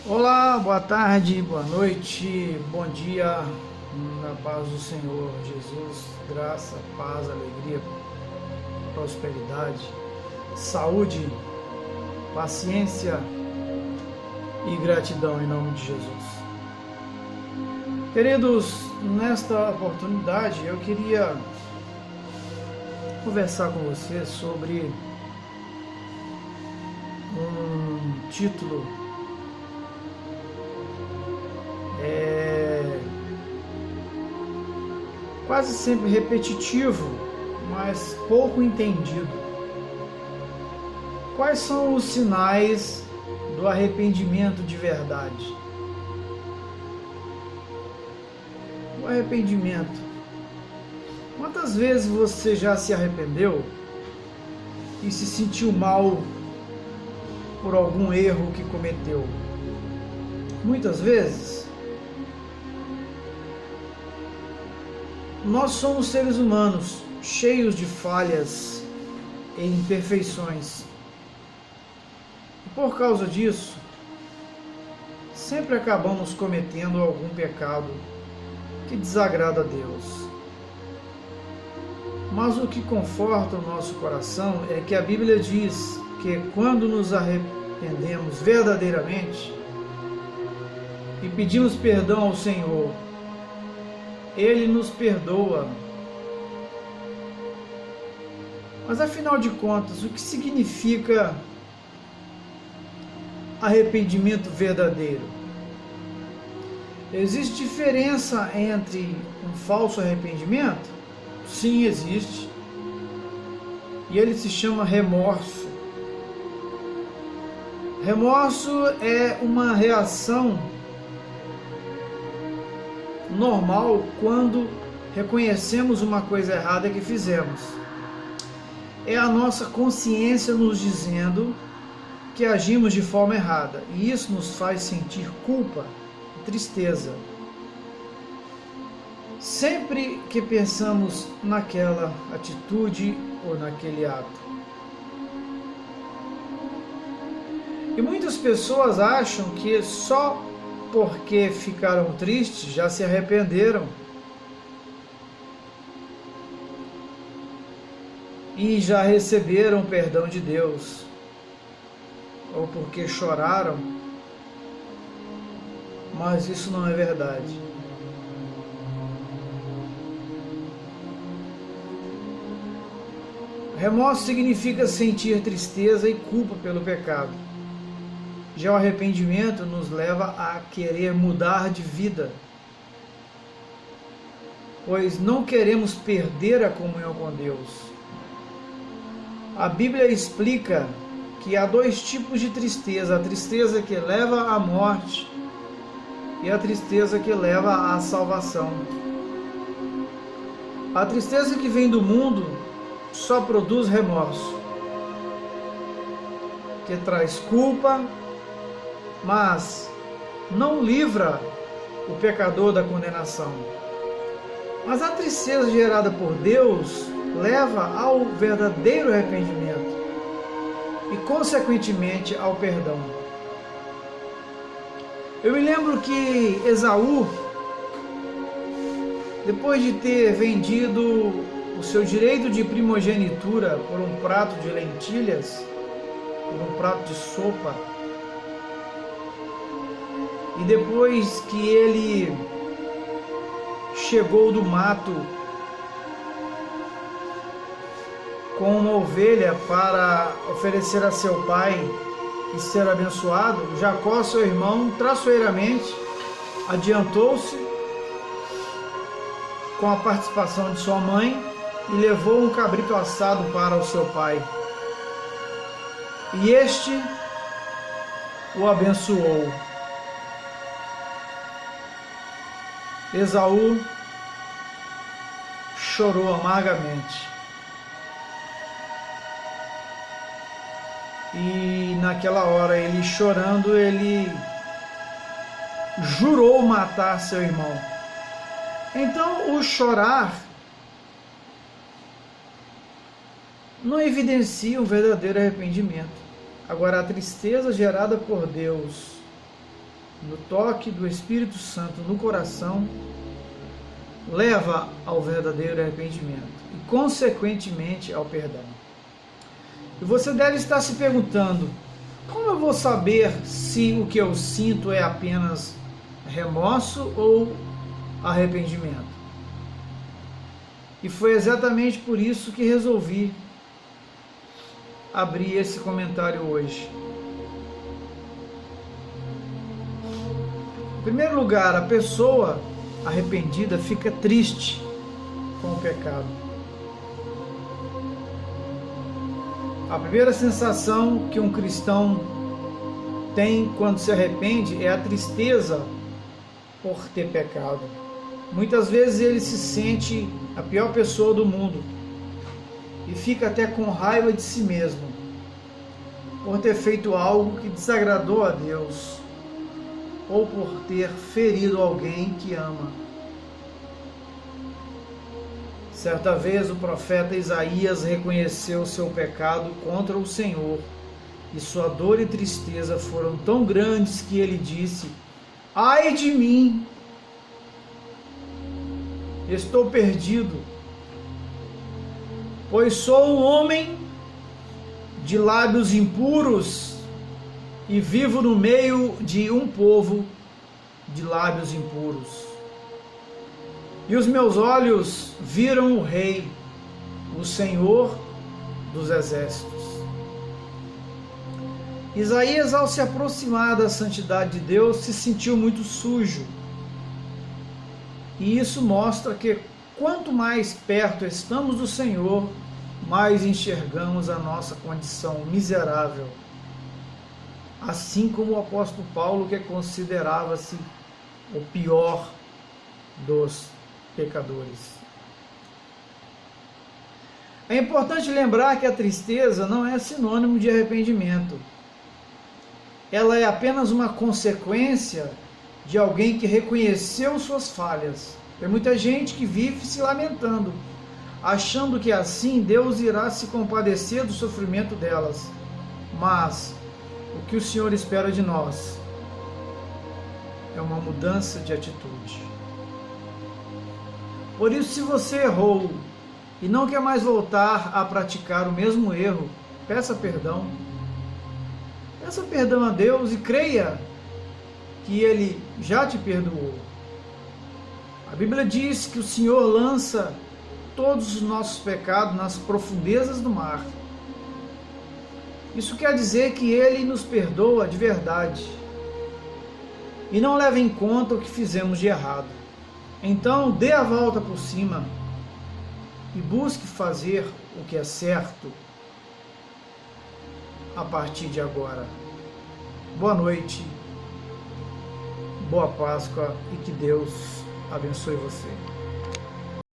Olá, boa tarde, boa noite, bom dia, na paz do Senhor Jesus, graça, paz, alegria, prosperidade, saúde, paciência e gratidão em nome de Jesus. Queridos, nesta oportunidade eu queria conversar com você sobre um título quase sempre repetitivo, mas pouco entendido. Quais são os sinais do arrependimento de verdade? O arrependimento. Quantas vezes você já se arrependeu e se sentiu mal por algum erro que cometeu? Muitas vezes. Nós somos seres humanos, cheios de falhas e imperfeições. E por causa disso, sempre acabamos cometendo algum pecado que desagrada a Deus. Mas o que conforta o nosso coração é que a Bíblia diz que quando nos arrependemos verdadeiramente e pedimos perdão ao Senhor, Ele nos perdoa. Mas afinal de contas, o que significa arrependimento verdadeiro? Existe diferença entre um falso arrependimento? Sim, existe. E ele se chama remorso. Remorso é uma reação normal quando reconhecemos uma coisa errada que fizemos. É a nossa consciência nos dizendo que agimos de forma errada, e isso nos faz sentir culpa e tristeza sempre que pensamos naquela atitude ou naquele ato. E muitas pessoas acham que só porque ficaram tristes, já se arrependeram e já receberam o perdão de Deus, ou porque choraram, mas isso não é verdade. Remorso significa sentir tristeza e culpa pelo pecado. Já o arrependimento nos leva a querer mudar de vida, pois não queremos perder a comunhão com Deus. A Bíblia explica que há dois tipos de tristeza: a tristeza que leva à morte e a tristeza que leva à salvação. A tristeza que vem do mundo só produz remorso, que traz culpa, mas não livra o pecador da condenação. Mas a tristeza gerada por Deus leva ao verdadeiro arrependimento e, consequentemente, ao perdão. Eu me lembro que Esaú, depois de ter vendido o seu direito de primogenitura por um prato de lentilhas, por um prato de sopa, e depois que ele chegou do mato com uma ovelha para oferecer a seu pai e ser abençoado, Jacó, seu irmão, traiçoeiramente adiantou-se com a participação de sua mãe e levou um cabrito assado para o seu pai. E este o abençoou. Esaú chorou amargamente. E naquela hora, ele chorando, ele jurou matar seu irmão. Então, o chorar não evidencia um verdadeiro arrependimento. Agora, a tristeza gerada por Deus no toque do Espírito Santo no coração, leva ao verdadeiro arrependimento e, consequentemente, ao perdão. E você deve estar se perguntando: como eu vou saber se o que eu sinto é apenas remorso ou arrependimento? E foi exatamente por isso que resolvi abrir esse comentário hoje. Em primeiro lugar, a pessoa arrependida fica triste com o pecado. A primeira sensação que um cristão tem quando se arrepende é a tristeza por ter pecado. Muitas vezes ele se sente a pior pessoa do mundo e fica até com raiva de si mesmo por ter feito algo que desagradou a Deus ou por ter ferido alguém que ama. Certa vez o profeta Isaías reconheceu seu pecado contra o Senhor e sua dor e tristeza foram tão grandes que ele disse: ai de mim, estou perdido, pois sou um homem de lábios impuros e vivo no meio de um povo de lábios impuros. E os meus olhos viram o Rei, o Senhor dos Exércitos. Isaías, ao se aproximar da santidade de Deus, se sentiu muito sujo. E isso mostra que quanto mais perto estamos do Senhor, mais enxergamos a nossa condição miserável. Assim como o apóstolo Paulo, que considerava-se o pior dos pecadores. É importante lembrar que a tristeza não é sinônimo de arrependimento. Ela é apenas uma consequência de alguém que reconheceu suas falhas. Tem muita gente que vive se lamentando, achando que assim Deus irá se compadecer do sofrimento delas. Mas o que o Senhor espera de nós é uma mudança de atitude. Por isso, se você errou e não quer mais voltar a praticar o mesmo erro, peça perdão. Peça perdão a Deus e creia que Ele já te perdoou. A Bíblia diz que o Senhor lança todos os nossos pecados nas profundezas do mar. Isso quer dizer que Ele nos perdoa de verdade e não leva em conta o que fizemos de errado. Então, dê a volta por cima e busque fazer o que é certo a partir de agora. Boa noite, boa Páscoa e que Deus abençoe você.